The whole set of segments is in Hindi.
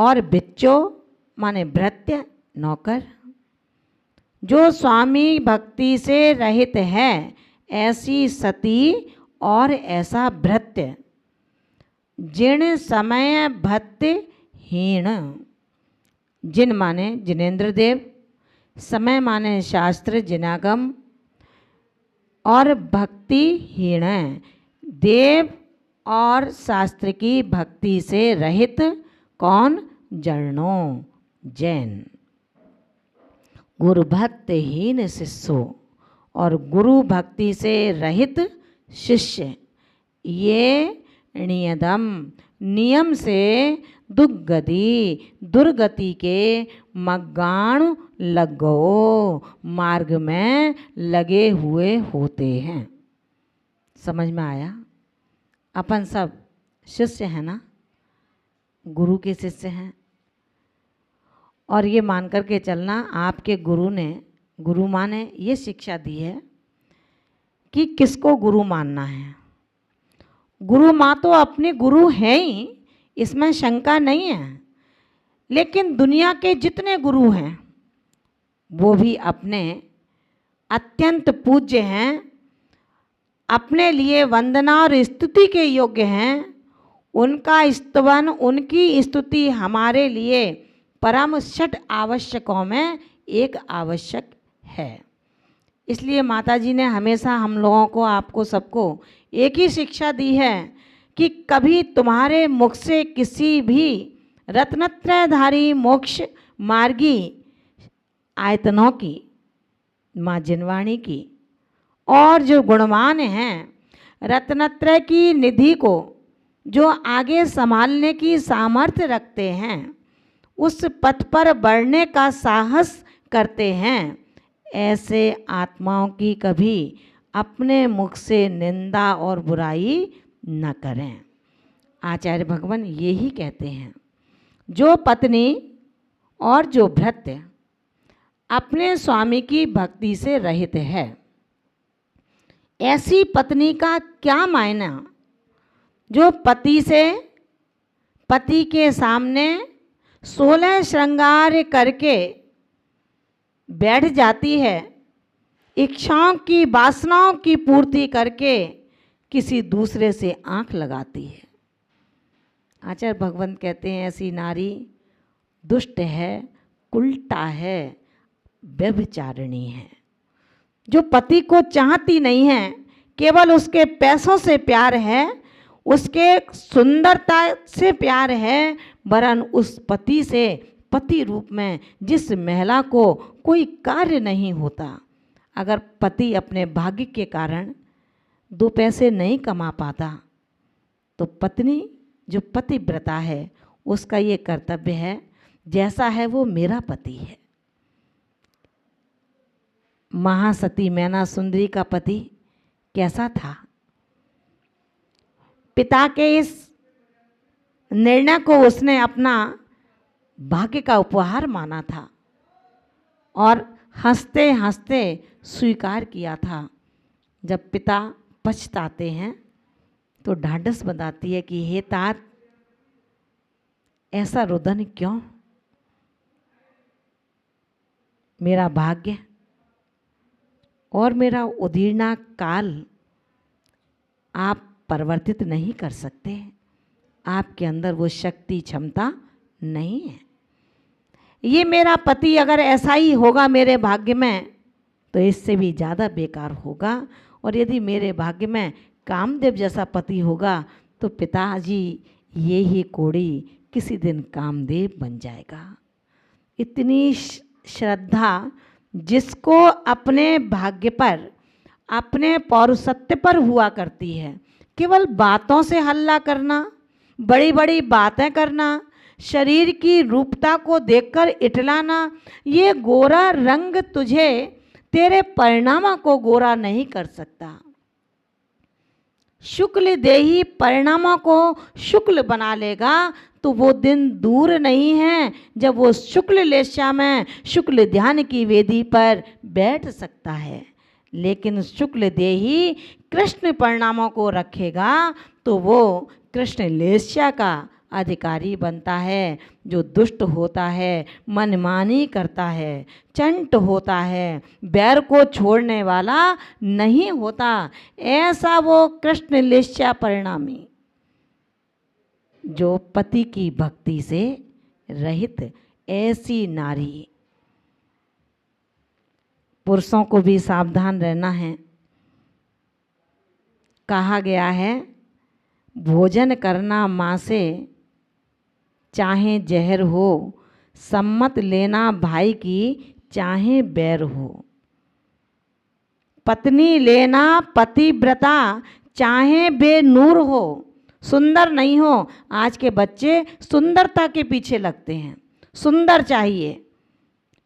और बिच्चो माने भृत्य नौकर। जो स्वामी भक्ति से रहित है ऐसी सती और ऐसा भृत्य। जिन समय भत्य हीण, जिन माने जिनेन्द्र देव, समय माने शास्त्र जिनागम, और भक्ति हीण देव और शास्त्र की भक्ति से रहित कौन? जरणों जैन। गुरु भक्तिहीन शिष्यो और गुरु भक्ति से रहित शिष्य, ये नियदम नियम से दुर्गति के मग्गाण लगो, मार्ग में लगे हुए होते हैं। समझ में आया? अपन सब शिष्य हैं ना, गुरु के शिष्य हैं। और ये मान कर के चलना, आपके गुरु ने, गुरु माँ ने ये शिक्षा दी है कि किसको गुरु मानना है। गुरु माँ तो अपने गुरु हैं ही, इसमें शंका नहीं है। लेकिन दुनिया के जितने गुरु हैं वो भी अपने अत्यंत पूज्य हैं, अपने लिए वंदना और स्तुति के योग्य हैं। उनका स्तवन, उनकी स्तुति हमारे लिए परम षट आवश्यकों में एक आवश्यक है। इसलिए माता जी ने हमेशा हम लोगों को, आपको सबको एक ही शिक्षा दी है कि कभी तुम्हारे मुख से किसी भी रत्नत्रयधारी मोक्ष मार्गी आयतनों की, माँ जिनवाणी की, और जो गुणवान हैं, रत्नत्रय की निधि को जो आगे संभालने की सामर्थ्य रखते हैं, उस पथ पर बढ़ने का साहस करते हैं, ऐसे आत्माओं की कभी अपने मुख से निंदा और बुराई न करें। आचार्य भगवान यही कहते हैं, जो पत्नी और जो भृत्य अपने स्वामी की भक्ति से रहित है, ऐसी पत्नी का क्या मायना? जो पति के सामने 16 श्रृंगार करके बैठ जाती है, इच्छाओं की वासनाओं की पूर्ति करके किसी दूसरे से आंख लगाती है। आचार्य भगवंत कहते हैं, ऐसी नारी दुष्ट है, कुलटा है, व्यभिचारिणी है। जो पति को चाहती नहीं है, केवल उसके पैसों से प्यार है, उसके सुंदरता से प्यार है, वरन उस पति से, पति रूप में जिस महिला को कोई कार्य नहीं होता, अगर पति अपने भाग्य के कारण 2 पैसे नहीं कमा पाता, तो पत्नी जो पतिव्रता है उसका ये कर्तव्य है, जैसा है वो मेरा पति है। महासती मैना सुंदरी का पति कैसा था? पिता के इस निर्णय को उसने अपना भाग्य का उपहार माना था और हंसते हंसते स्वीकार किया था। जब पिता पछताते हैं तो ढाढ़स बताती है कि हे तात, ऐसा रुदन क्यों? मेरा भाग्य और मेरा उदीर्णा काल आप परिवर्तित नहीं कर सकते, आपके अंदर वो शक्ति क्षमता नहीं है। ये मेरा पति अगर ऐसा ही होगा मेरे भाग्य में, तो इससे भी ज़्यादा बेकार होगा। और यदि मेरे भाग्य में कामदेव जैसा पति होगा, तो पिताजी ये ही कोड़ी किसी दिन कामदेव बन जाएगा। इतनी श्रद्धा जिसको अपने भाग्य पर, अपने पौरुषत्व पर हुआ करती है, केवल बातों से हल्ला करना, बड़ी बड़ी बातें करना, शरीर की रूपता को देखकर इटलाना, ये गोरा रंग तुझे तेरे परिणामों को गोरा नहीं कर सकता। शुक्ल देही परिणामों को शुक्ल बना लेगा, तो वो दिन दूर नहीं है जब वो शुक्ल लेशा में शुक्ल ध्यान की वेदी पर बैठ सकता है। लेकिन शुक्ल देही कृष्ण परिणामों को रखेगा, तो वो कृष्ण लेशा का अधिकारी बनता है, जो दुष्ट होता है, मनमानी करता है, चंट होता है, बैर को छोड़ने वाला नहीं होता, ऐसा वो कृष्ण लेस्या परिणामी जो पति की भक्ति से रहित, ऐसी नारी। पुरुषों को भी सावधान रहना है। कहा गया है, भोजन करना माँ से चाहे जहर हो, सम्मत लेना भाई की चाहे बैर हो। पत्नी लेना पतिव्रता चाहे बेनूर हो, सुंदर नहीं हो। आज के बच्चे सुंदरता के पीछे लगते हैं, सुंदर चाहिए,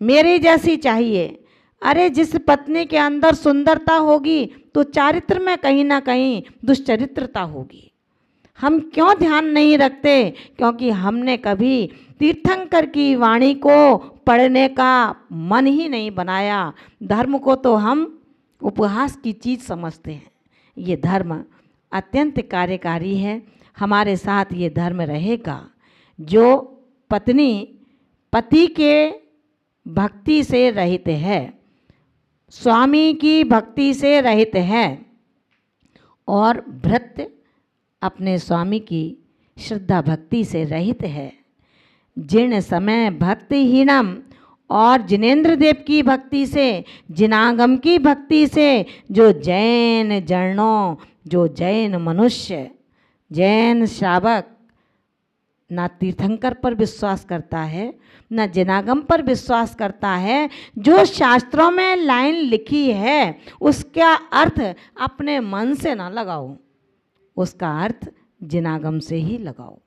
मेरी जैसी चाहिए। अरे जिस पत्नी के अंदर सुंदरता होगी तो चारित्र में कहीं ना कहीं दुष्चरित्रता होगी। हम क्यों ध्यान नहीं रखते? क्योंकि हमने कभी तीर्थंकर की वाणी को पढ़ने का मन ही नहीं बनाया। धर्म को तो हम उपहास की चीज़ समझते हैं। ये धर्म अत्यंत कार्यकारी है। हमारे साथ ये धर्म रहेगा। जो पत्नी पति के भक्ति से रहित है, स्वामी की भक्ति से रहित है, और भृत्य अपने स्वामी की श्रद्धा भक्ति से रहित है, जिन समय भक्तिहीनम और जिनेन्द्र देव की भक्ति से, जिनागम की भक्ति से, जो जैन जर्णों, जो जैन मनुष्य, जैन श्रावक ना तीर्थंकर पर विश्वास करता है, ना जिनागम पर विश्वास करता है। जो शास्त्रों में लाइन लिखी है उसका अर्थ अपने मन से ना लगाओ, उसका अर्थ जिनागम से ही लगाओ।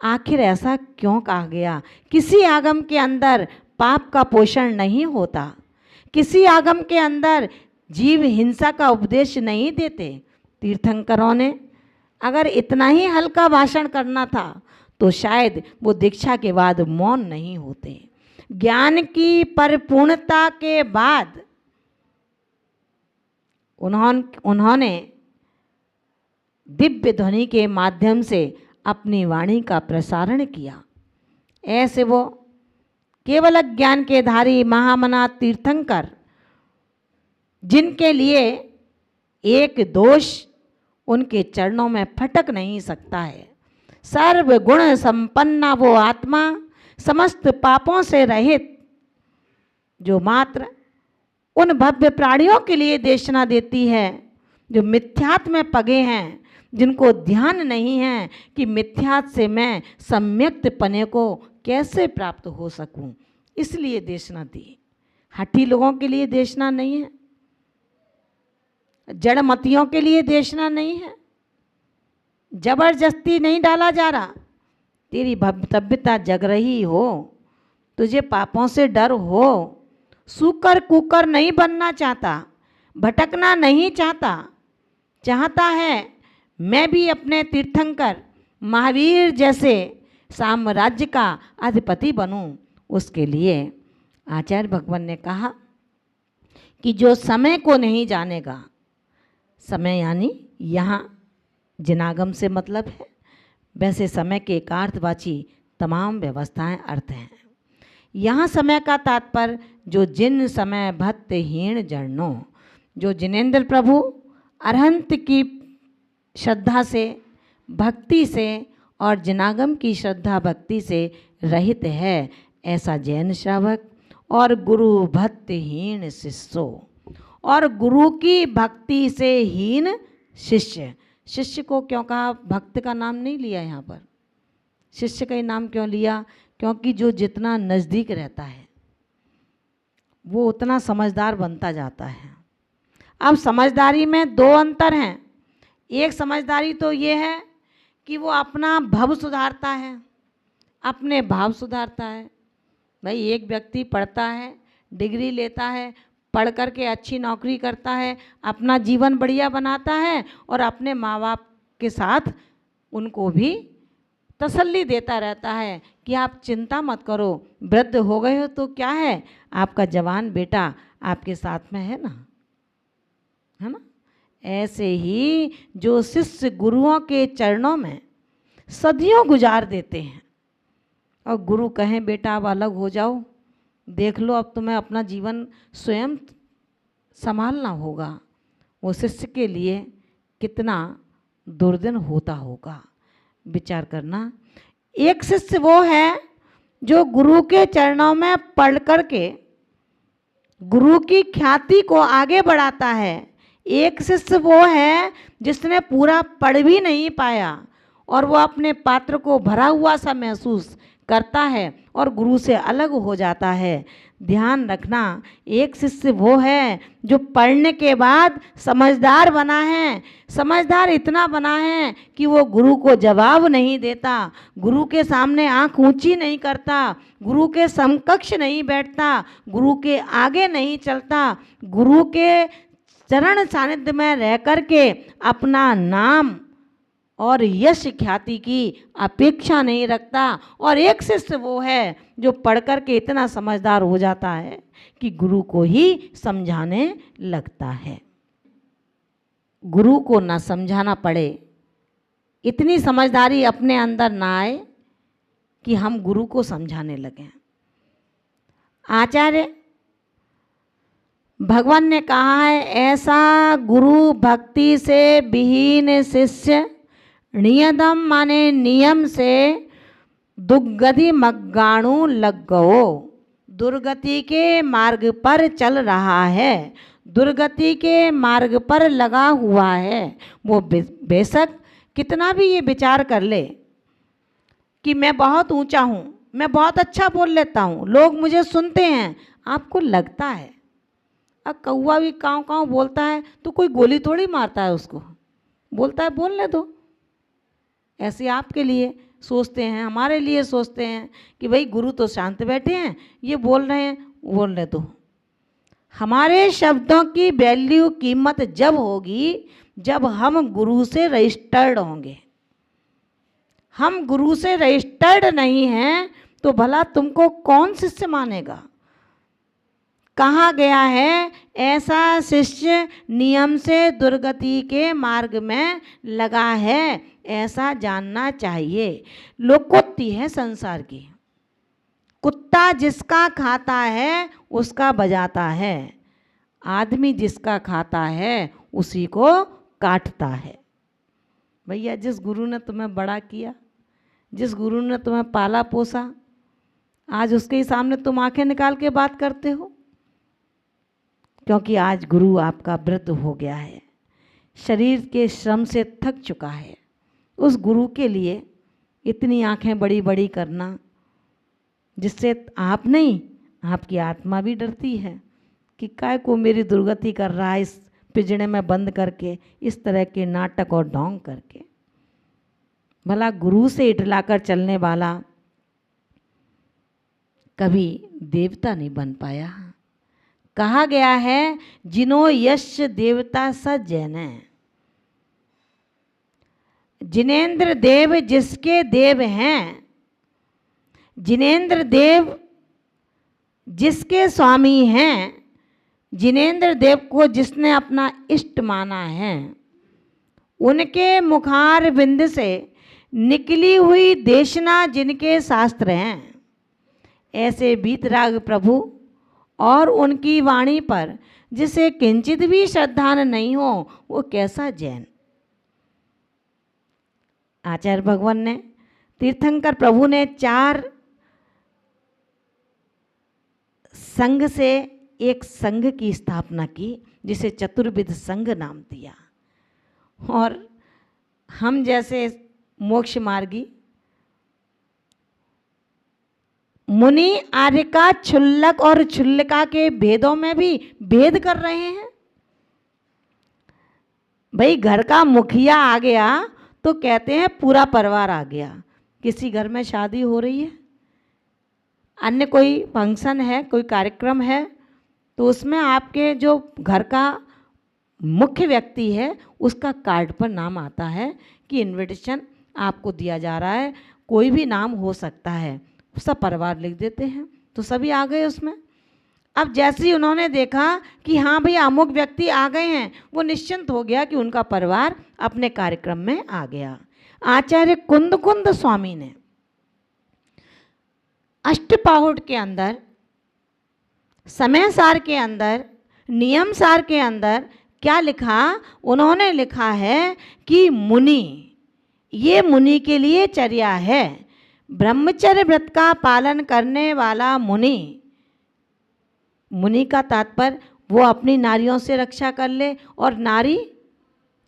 आखिर ऐसा क्यों कहा गया? किसी आगम के अंदर पाप का पोषण नहीं होता, किसी आगम के अंदर जीव हिंसा का उपदेश नहीं देते। तीर्थंकरों ने अगर इतना ही हल्का भाषण करना था तो शायद वो दीक्षा के बाद मौन नहीं होते। ज्ञान की परिपूर्णता के बाद उन्होंने दिव्य ध्वनि के माध्यम से अपनी वाणी का प्रसारण किया। ऐसे वो केवल ज्ञान के धारी महामना तीर्थंकर, जिनके लिए एक दोष उनके चरणों में फटक नहीं सकता है। सर्व गुण संपन्ना वो आत्मा, समस्त पापों से रहित, जो मात्र उन भव्य प्राणियों के लिए देशना देती है जो मिथ्यात्व में पगे हैं, जिनको ध्यान नहीं है कि मिथ्यात्व से मैं सम्यक्त पने को कैसे प्राप्त हो सकूं, इसलिए देशना दी। हठी लोगों के लिए देशना नहीं है, जड़मतियों के लिए देशना नहीं है, जबरदस्ती नहीं डाला जा रहा। तेरी भव्यता जग रही हो, तुझे पापों से डर हो, सूकर कुकर नहीं बनना चाहता, भटकना नहीं चाहता, चाहता है मैं भी अपने तीर्थंकर महावीर जैसे साम्राज्य का अधिपति बनूं। उसके लिए आचार्य भगवान ने कहा कि जो समय को नहीं जानेगा, समय यानी यहाँ जिनागम से मतलब है, वैसे समय के एकार्थवाची तमाम व्यवस्थाएं अर्थ हैं। यहाँ समय का तात्पर्य जो जिन समय भक्तहीन जर्णों, जो जिनेन्द्र प्रभु अरहंत की श्रद्धा से, भक्ति से और जिनागम की श्रद्धा भक्ति से रहित है, ऐसा जैन श्रावक और गुरु भक्तिहीन शिष्यों, और गुरु की भक्ति से हीन शिष्य। शिष्य को क्यों कहा? भक्त का नाम नहीं लिया यहाँ पर। शिष्य का ही नाम क्यों लिया? क्योंकि जो जितना नज़दीक रहता है वो उतना समझदार बनता जाता है। अब समझदारी में दो अंतर हैं। एक समझदारी तो ये है कि वो अपना भव सुधारता है, अपने भाव सुधारता है। भाई एक व्यक्ति पढ़ता है, डिग्री लेता है, पढ़ कर के अच्छी नौकरी करता है, अपना जीवन बढ़िया बनाता है और अपने माँ बाप के साथ उनको भी तसल्ली देता रहता है कि आप चिंता मत करो, वृद्ध हो गए हो तो क्या है, आपका जवान बेटा आपके साथ में है ना। ऐसे ही जो शिष्य गुरुओं के चरणों में सदियों गुजार देते हैं। और गुरु कहें बेटा अब अलग हो जाओ, देख लो अब तुम्हें अपना जीवन स्वयं संभालना होगा, वो शिष्य के लिए कितना दुर्दिन होता होगा। विचार करना। एक शिष्य वो है जो गुरु के चरणों में पढ़ करके गुरु की ख्याति को आगे बढ़ाता है। एक शिष्य वो है जिसने पूरा पढ़ भी नहीं पाया और वो अपने पात्र को भरा हुआ सा महसूस करता है और गुरु से अलग हो जाता है। ध्यान रखना, एक शिष्य वो है जो पढ़ने के बाद समझदार बना है, समझदार इतना बना है कि वो गुरु को जवाब नहीं देता, गुरु के सामने आंख ऊंची नहीं करता, गुरु के समकक्ष नहीं बैठता, गुरु के आगे नहीं चलता, गुरु के चरण सानिध्य में रह करके अपना नाम और यश ख्याति की अपेक्षा नहीं रखता। और एक शिष्य वो है जो पढ़ कर के इतना समझदार हो जाता है कि गुरु को ही समझाने लगता है। गुरु को ना समझाना पड़े, इतनी समझदारी अपने अंदर ना आए कि हम गुरु को समझाने लगें। आचार्य भगवान ने कहा है, ऐसा गुरु भक्ति से विहीन शिष्य नियतम माने नियम से दुर्गति मग्गाणु लग गओ। दुर्गति के मार्ग पर चल रहा है, दुर्गति के मार्ग पर लगा हुआ है। वो बेशक कितना भी ये विचार कर ले कि मैं बहुत ऊंचा हूँ, मैं बहुत अच्छा बोल लेता हूँ, लोग मुझे सुनते हैं, आपको लगता है। अब कौवा भी काँव काँव बोलता है तो कोई गोली थोड़ी मारता है उसको, बोलता है बोलने दो। ऐसे आपके लिए सोचते हैं, हमारे लिए सोचते हैं कि भाई गुरु तो शांत बैठे हैं, ये बोल रहे हैं, बोलने दो। हमारे शब्दों की वैल्यू कीमत जब होगी जब हम गुरु से रजिस्टर्ड होंगे। हम गुरु से रजिस्टर्ड नहीं हैं तो भला तुमको कौन शिष्य मानेगा। कहा गया है, ऐसा शिष्य नियम से दुर्गति के मार्ग में लगा है, ऐसा जानना चाहिए। लोकोक्ति है संसार की, कुत्ता जिसका खाता है उसका बजाता है, आदमी जिसका खाता है उसी को काटता है। भैया जिस गुरु ने तुम्हें बड़ा किया, जिस गुरु ने तुम्हें पाला पोसा, आज उसके ही सामने तुम आंखें निकाल के बात करते हो, क्योंकि आज गुरु आपका वृद्ध हो गया है, शरीर के श्रम से थक चुका है। उस गुरु के लिए इतनी आंखें बड़ी बड़ी करना, जिससे आप नहीं आपकी आत्मा भी डरती है कि काय को मेरी दुर्गति कर रहा है, इस पिंजड़े में बंद करके, इस तरह के नाटक और ढोंग करके। भला गुरु से इटलाकर चलने वाला कभी देवता नहीं बन पाया। कहा गया है, जिनो यश देवता स जैने। जिनेंद्र देव जिसके देव हैं, जिनेंद्र देव जिसके स्वामी हैं, जिनेंद्र देव को जिसने अपना इष्ट माना है, उनके मुखार बिंद से निकली हुई देशना जिनके शास्त्र हैं, ऐसे वीतराग प्रभु और उनकी वाणी पर जिसे किंचित भी श्रद्धा नहीं हो, वो कैसा जैन। आचार्य भगवान ने, तीर्थंकर प्रभु ने 4 संघ से एक संघ की स्थापना की, जिसे चतुर्विध संघ नाम दिया। और हम जैसे मोक्ष मार्गी मुनि आर्य का क्षुल्लक और क्षुल्लिका के भेदों में भी भेद कर रहे हैं। भाई घर का मुखिया आ गया तो कहते हैं पूरा परिवार आ गया। किसी घर में शादी हो रही है, अन्य कोई फंक्शन है, कोई कार्यक्रम है, तो उसमें आपके जो घर का मुख्य व्यक्ति है उसका कार्ड पर नाम आता है कि इनविटेशन आपको दिया जा रहा है, कोई भी नाम हो सकता है, सब परिवार लिख देते हैं, तो सभी आ गए उसमें। अब जैसे ही उन्होंने देखा कि हाँ भाई अमुक व्यक्ति आ गए हैं, वो निश्चिंत हो गया कि उनका परिवार अपने कार्यक्रम में आ गया। आचार्य कुंद स्वामी ने अष्टपाहुट के अंदर, समय सार के अंदर, नियम सार के अंदर क्या लिखा? उन्होंने लिखा है कि मुनि, ये मुनि के लिए चर्या है। ब्रह्मचर्य व्रत का पालन करने वाला मुनि, मुनि का तात्पर्य वो अपनी नारियों से रक्षा कर ले, और नारी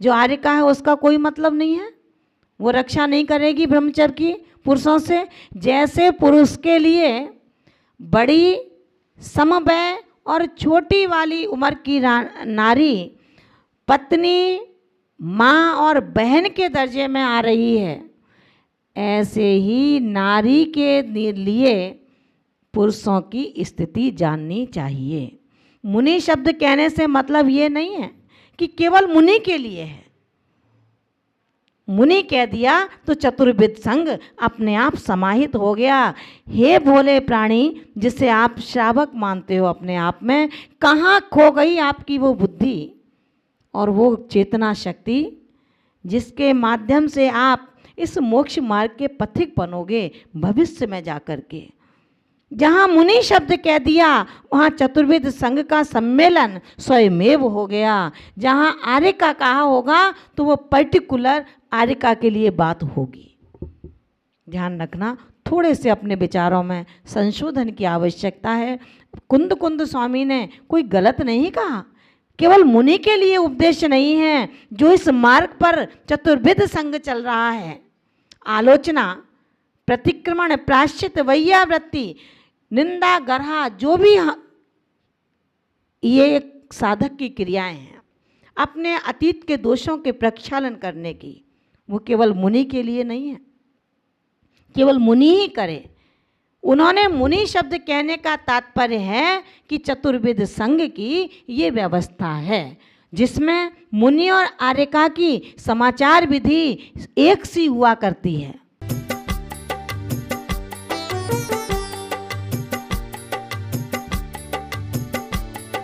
जो आर्यिका है उसका कोई मतलब नहीं है, वो रक्षा नहीं करेगी ब्रह्मचर्य की पुरुषों से। जैसे पुरुष के लिए बड़ी, समवय और छोटी वाली उम्र की नारी पत्नी, माँ और बहन के दर्जे में आ रही है, ऐसे ही नारी के लिए पुरुषों की स्थिति जाननी चाहिए। मुनि शब्द कहने से मतलब ये नहीं है कि केवल मुनि के लिए है। मुनि कह दिया तो चतुर्विध संग अपने आप समाहित हो गया। हे भोले प्राणी, जिसे आप श्रावक मानते हो अपने आप में, कहाँ खो गई आपकी वो बुद्धि और वो चेतना शक्ति जिसके माध्यम से आप इस मोक्ष मार्ग के पथिक बनोगे भविष्य में जाकर के। जहाँ मुनि शब्द कह दिया वहाँ चतुर्विध संघ का सम्मेलन स्वयमेव हो गया। जहाँ आर्य का कहा होगा तो वो पर्टिकुलर आर्यिका के लिए बात होगी। ध्यान रखना, थोड़े से अपने विचारों में संशोधन की आवश्यकता है। कुंद स्वामी ने कोई गलत नहीं कहा, केवल मुनि के लिए उपदेश नहीं है। जो इस मार्ग पर चतुर्विध संघ चल रहा है, आलोचना, प्रतिक्रमण, प्रायश्चित, वैयावृत्ति, निंदा, गर्हा, जो भी ये एक साधक की क्रियाएं हैं अपने अतीत के दोषों के प्रक्षालन करने की, वो केवल मुनि के लिए नहीं है, केवल मुनि ही करे। उन्होंने मुनि शब्द कहने का तात्पर्य है कि चतुर्विध संघ की ये व्यवस्था है जिसमें मुनि और आर्यिका की समाचार विधि एक सी हुआ करती है।